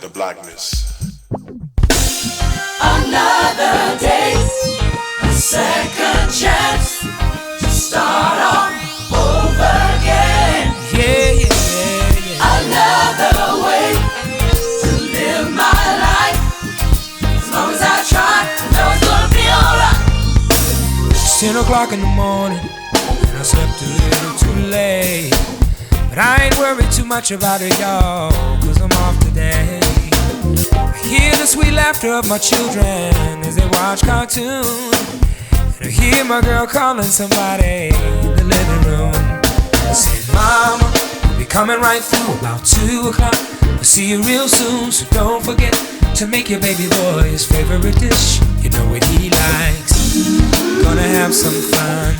the blackness. Another day, a second chance to start all over again. Yeah, yeah, yeah, yeah. Another way to live my life. As long as I try, I know it's gonna be alright. It's 10 o'clock in the morning, and I slept a little too late. But I ain't worried too much about it, y'all, cause I'm off today. I hear the sweet laughter of my children as they watch cartoons, and I hear my girl calling somebody in the living room. I said, Mama, we'll be coming right through about 2 o'clock. We'll see you real soon, so don't forget to make your baby boy his favorite dish. You know what he likes. Gonna have some fun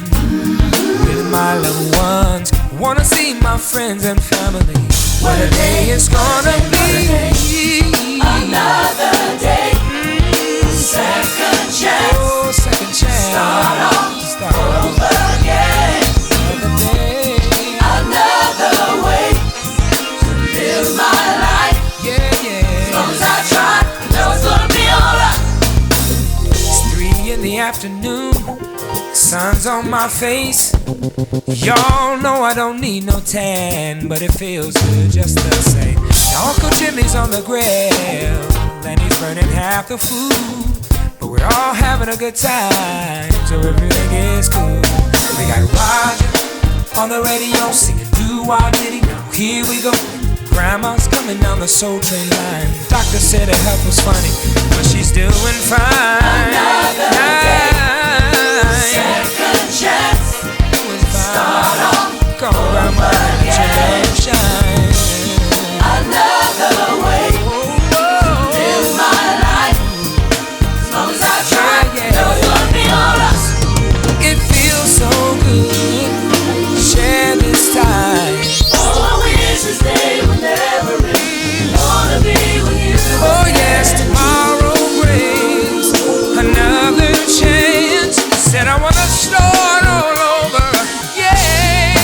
with my loved ones. Wanna see my friends and family. What a day it's gonna be. Another day, second chance. Oh, second chance. Start all over again. Another day. Another way to live my life. Yeah, yeah. As long as I try, I know it's gonna be alright. It's 3 in the afternoon. The sun's on my face. Y'all know I don't need no tan, but it feels good just the same. Now Uncle Jimmy's on the grill, and he's burning half the food. But we're all having a good time, so everything is cool. We got Roger on the radio singing doo-wah diddy. Now here we go. Grandma's coming down the Soul Train line. Doctor said her health was funny, but she's doing fine. Another day, second chance. Start off Go, Grandma, again. shine. Another way to live my life. As long as I try, I know it's gonna be alright. It feels so good to share this time. All I wish is they would never end. Wanna be with you. Oh yes, tomorrow brings another chance. Said I wanna start all over. Yeah.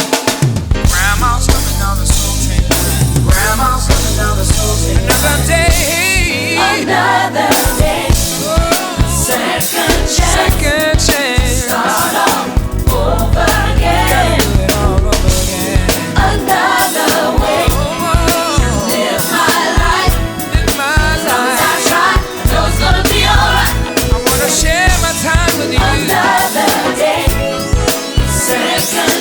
Grandma's coming down the Soul Train line. Grandma's coming down the Soul Train line. Another day. Another day, second chance. Second chance. Start all over Gotta again. do it all over again. Another way to live my life. In my As long as I life, try, I know it's gonna be alright. I wanna share my time with you. Another day, second